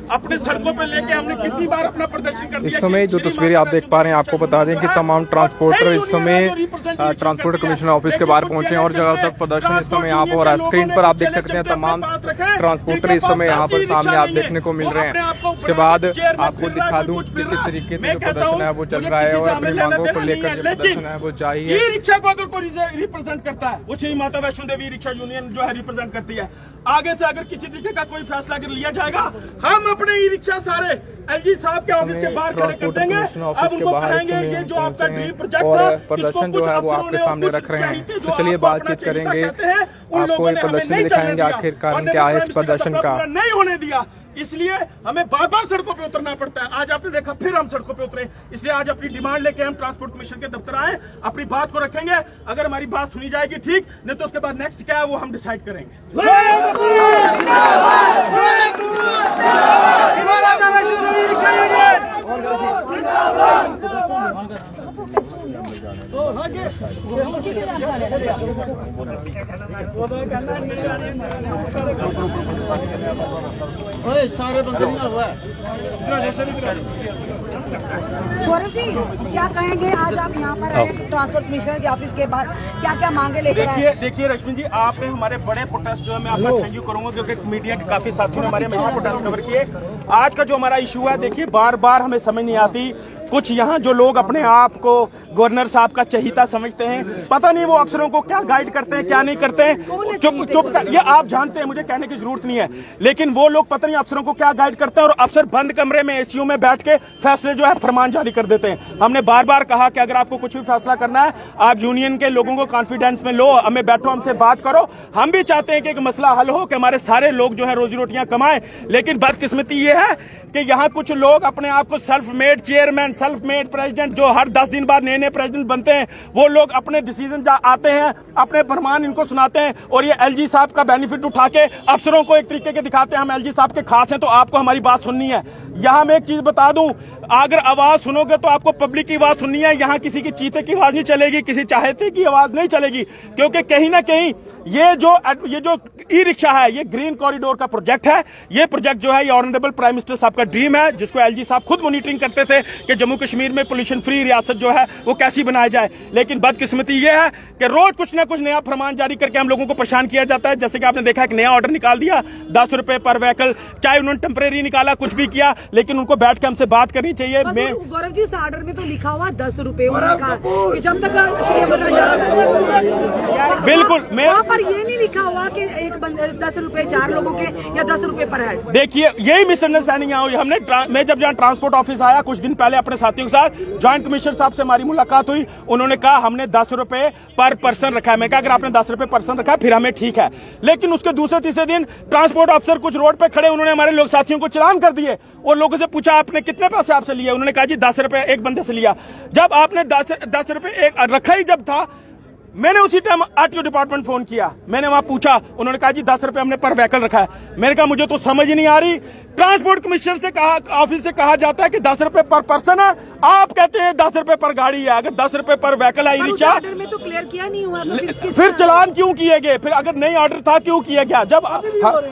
अपने सड़कों पे लेके हमने कितनी बार अपना प्रदर्शन कर दिया। इस समय जो तस्वीरें आप देख पा रहे हैं, आपको बता दें कि तमाम ट्रांसपोर्टर इस समय ट्रांसपोर्ट कमिश्नर ऑफिस के बाहर पहुंचे हैं और जगह तक प्रदर्शन इस समय यहाँ पर स्क्रीन पर आप देख सकते हैं तमाम ट्रांसपोर्टर इस समय यहाँ पर सामने आप देखने को मिल रहे हैं। उसके बाद आपको दिखा दूं कि किस तरीके से जो प्रदर्शन है वो चल रहा है और अपनी मांगों को लेकर जो प्रदर्शन है वो जारी है। ई रिक्शा को अगर कोई रिप्रेजेंट करता है, वो श्री माता वैष्णो देवी रिक्शा यूनियन जो है रिप्रेजेंट करती है। आगे से अगर किसी तरीके का कोई फैसला अगर लिया जाएगा, हम अपने ई रिक्शा सारे एलजी साहब के ऑफिस के बाहर खड़े कर देंगे। अब उनको कहेंगे ये जो आपका ड्रीम प्रोजेक्ट था, प्रदर्शन जो है वो आपके सामने रख रहे हैं। तो चलिए बातचीत करेंगे, आपको ये प्रदर्शन दिखाएंगे आखिरकार क्या है इस प्रदर्शन का। नहीं होने दिया, इसलिए हमें बार बार सड़कों पे उतरना पड़ता है। आज आपने देखा फिर हम सड़कों पे उतरे, इसलिए आज अपनी डिमांड लेके हम ट्रांसपोर्ट कमीशन के दफ्तर आए, अपनी बात को रखेंगे। अगर हमारी बात सुनी जाएगी ठीक, नहीं तो उसके बाद नेक्स्ट क्या है वो हम डिसाइड करेंगे। सारे गौरव जी क्या कहेंगे, आज आप यहाँ पर आए ट्रांसपोर्ट कमिश्नर के ऑफिस के बाहर, क्या क्या मांगे लेकर आए? देखिए रश्मि जी, आपने हमारे बड़े प्रोटेस्ट जो है मैं आपका थैंक यू करूंगा, क्योंकि मीडिया के काफी साथियों ने हमारे हमेशा प्रोटेस्ट कवर किए। आज का जो हमारा इशू है, देखिए बार बार हमें समझ नहीं आती, कुछ यहाँ जो लोग अपने आप को गवर्नर साहब का चहीता समझते हैं, पता नहीं वो अफसरों को क्या गाइड करते हैं क्या नहीं करते हैं। चुप ये आप जानते हैं, मुझे कहने की जरूरत नहीं है, लेकिन वो लोग पता नहीं अफसरों को क्या गाइड करते हैं और अफसर बंद कमरे में एसीयू में बैठ के फैसले जो है फरमान जारी कर देते हैं। हमने बार बार कहा कि अगर आपको कुछ भी फैसला करना है, आप यूनियन के लोगों को कॉन्फिडेंस में लो, हमें बैठो, हमसे बात करो। हम भी चाहते हैं कि एक मसला हल हो, कि हमारे सारे लोग जो है रोजी रोटियां कमाएं, लेकिन बदकिस्मती ये है कि यहाँ कुछ लोग अपने आप को self made chairman, self made president, जो हर 10 दिन बाद नए नए प्रेसिडेंट बनते हैं, वो लोग अपने डिसीजन आते हैं, अपने फरमान इनको सुनाते हैं और ये एलजी साहब का बेनिफिट उठा के अफसरों को एक तरीके के दिखाते हैं हम एलजी साहब के खास हैं, तो आपको हमारी बात सुननी है। यहाँ मैं एक चीज बता दूं, अगर आवाज सुनोगे तो आपको पब्लिक की आवाज सुननी है। यहाँ किसी की चीते की आवाज नहीं चलेगी, किसी चाहते की आवाज नहीं चलेगी, क्योंकि कहीं ना कहीं ये जो ई रिक्शा है, ये ग्रीन कॉरिडोर का प्रोजेक्ट है। ये प्रोजेक्ट जो है ये ऑनरेबल प्राइम मिनिस्टर साहब का ड्रीम है, जिसको एलजी साहब खुद मॉनिटरिंग करते थे कि जम्मू कश्मीर में पोल्यूशन फ्री रियासत जो है वो कैसी बनाई जाए। लेकिन बदकिस्मती ये है कि रोज कुछ ना कुछ नया फरमान जारी करके हम लोगों को परेशान किया जाता है। जैसे कि आपने देखा एक नया ऑर्डर निकाल दिया 10 रुपए पर व्हीकल, चाहे उन्होंने टेम्परेरी निकाला, कुछ भी किया, लेकिन उनको बैठ के हमसे बात करनी चाहिए। मैं गौरव जी, इस ऑर्डर में तो लिखा हुआ 10 रुपए, जब तक बिल्कुल वहाँ पर ये नहीं लिखा हुआ कि 10 रुपए 4 लोगों के या 10 रुपए पर हेड। देखिए यही मिसअंडरस्टैंडिंग हुई। हमने मैं जब जहाँ ट्रांसपोर्ट ऑफिस आया कुछ दिन पहले अपने साथियों के साथ, जॉइंट कमिश्नर साहब से हमारी मुलाकात हुई, उन्होंने कहा हमने 10 रुपए पर पर्सन रखा है। मैं कहा अगर आपने 10 रुपए पर्सन रखा है फिर हमें ठीक है, लेकिन उसके दूसरे तीसरे दिन ट्रांसपोर्ट अफसर कुछ रोड पे खड़े, उन्होंने हमारे लोग साथियों को चालान कर दिए और लोगों से पूछा आपने कितने पैसे आपसे लिए, उन्होंने कहा जी 10 रुपए एक बंदे से लिया। जब आपने 10 रुपए एक रखा ही जब था, मैंने उसी टाइम आरटीओ डिपार्टमेंट फोन किया, मैंने वहां पूछा, उन्होंने कहा जी 10 रुपए हमने पर व्हीकल रखा है। मैंने कहा मुझे तो समझ ही नहीं आ रही, ट्रांसपोर्ट कमिश्नर से कहा, ऑफिस से कहा जाता है कि 10 रुपए पर पर्सन है, आप कहते हैं 10 रुपए पर गाड़ी है। अगर 10 रुपए पर व्हीकल है रिक्शा में तो क्लियर किया नहीं हुआ, तो फिर चलान क्यों किए गए? फिर अगर नई ऑर्डर था क्यों किया गया? जब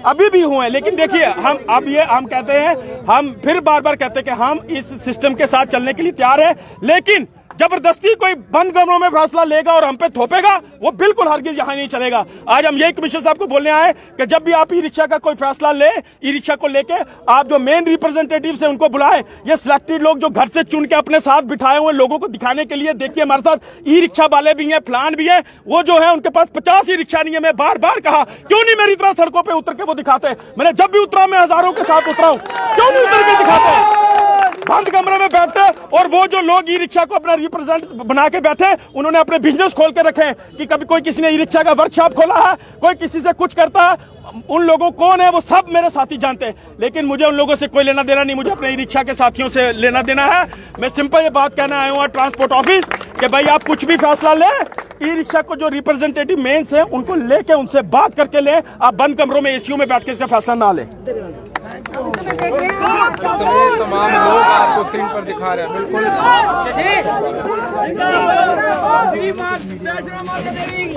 अभी भी हुए। लेकिन देखिए हम कहते हैं, हम फिर बार बार कहते हैं कि हम इस सिस्टम के साथ चलने के लिए तैयार है, लेकिन जबरदस्ती कोई बंद कमरों में फैसला लेगा और हम पे थोपेगा, वो बिल्कुल हरगिज यहाँ नहीं चलेगा। आज हम यही कमिश्नर साहब को बोलने आए कि जब भी आप ई रिक्शा का कोई फैसला ले, ई रिक्शा को लेके आप जो मेन रिप्रेजेंटेटिव है उनको बुलाए। ये सिलेक्टेड लोग जो घर से चुन के अपने साथ बिठाए हुए लोगों को दिखाने के लिए, देखिए हमारे साथ ई रिक्शा वाले भी हैं, फलान भी है, वो जो है उनके पास 50 ई रिक्शा नहीं है। मैं बार बार कहा क्यों नहीं मेरी तरह सड़कों पर उतर के वो दिखाते? मैंने जब भी उतरा मैं हजारों के साथ उतरा हूं, क्यों नहीं उतर के दिखाते? बंद कमरे में बैठते, और वो जो लोग ई रिक्शा को अपना रिप्रेजेंट बना के बैठे, उन्होंने अपने बिजनेस खोल के रखे कि कभी कोई किसी ने ई रिक्शा का वर्कशॉप खोला है, कोई किसी से कुछ करता है। उन लोगों कौन है वो सब मेरे साथी जानते हैं, लेकिन मुझे उन लोगों से कोई लेना देना नहीं, मुझे अपने ई रिक्शा के साथियों से लेना देना है। मैं सिंपल ये बात कहना आया हूँ ट्रांसपोर्ट ऑफिस कि भाई आप कुछ भी फैसला ले, ई रिक्शा को जो रिप्रेजेंटेटिव मेंस है उनको लेके उनसे बात करके ले, आप बंद कमरों में एसीयू में बैठ के इसका फैसला ना ले। तमाम लोग आपको स्क्रीन पर दिखा रहे हैं। बिल्कुल श्री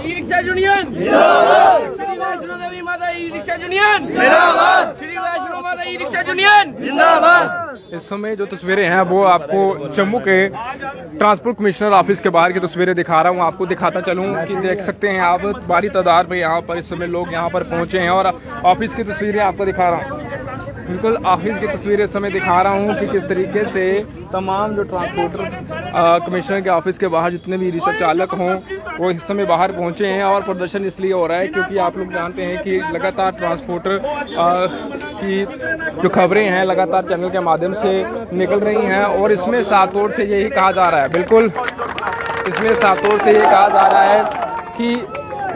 वैष्णो यूनियन, श्री वैष्णो देवी माता e rickshaw union, Shri Vaishno माता ई रिक्शा यूनियन जिंदाबाद। इस समय जो तस्वीरें हैं वो आपको जम्मू के ट्रांसपोर्ट कमिश्नर ऑफिस के बाहर की तस्वीरें दिखा रहा हूँ। आपको दिखाता चलूँ कि देख सकते हैं आप भारी तादाद में यहाँ पर इस समय लोग यहाँ पर पहुंचे हैं और ऑफिस की तस्वीरें आपको दिखा रहा हूँ। बिल्कुल ऑफिस की तस्वीरें इस समय दिखा रहा हूँ कि किस तरीके से तमाम जो ट्रांसपोर्टर कमिश्नर के ऑफिस के बाहर जितने भी रिक्शा चालक हों वो इस समय बाहर पहुंचे हैं और प्रदर्शन इसलिए हो रहा है क्योंकि आप लोग जानते हैं कि लगातार ट्रांसपोर्टर की जो खबरें हैं लगातार चैनल के माध्यम से निकल रही हैं और इसमें साफ तौर से यही कहा जा रहा है, बिल्कुल इसमें साफ तौर से ये कहा जा रहा है कि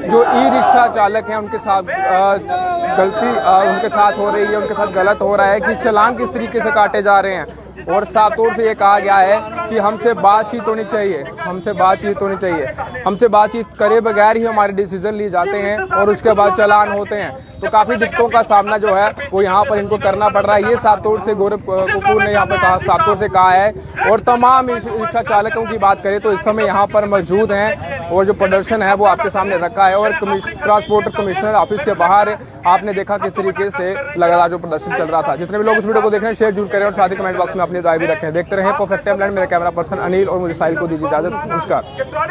जो ई रिक्शा चालक हैं उनके साथ गलती उनके साथ हो रही है, उनके साथ गलत हो रहा है कि चालान किस तरीके से काटे जा रहे हैं और साफ तौर से ये कहा गया है कि हमसे बातचीत होनी चाहिए, हमसे बातचीत होनी चाहिए, हमसे बातचीत करे बगैर ही हमारे डिसीजन लिए जाते हैं और उसके बाद चालान होते हैं। तो काफी दिक्कतों का सामना जो है वो यहाँ पर इनको करना पड़ रहा है। ये साफ तौर से गौरव कपूर ने यहाँ पर साफ तौर से कहा है और तमाम रिक्शा चालकों की बात करें तो इस समय यहाँ पर मौजूद हैं और जो प्रदर्शन है वो आपके सामने रखा है और ट्रांसपोर्ट कमिश्नर ऑफिस के बाहर आपने देखा किस तरीके से लगातार जो प्रदर्शन चल रहा था। जितने भी लोग इस वीडियो को देख रहे हैं शेयर जरूर करें और साथ ही कमेंट बॉक्स में अपनी राय भी रखें। देखते रहें परफेक्ट टाइमलाइन। मेरा कैमरा पर्सन अनिल और मुझे साहिल को दीजिए इजाजत। नमस्कार।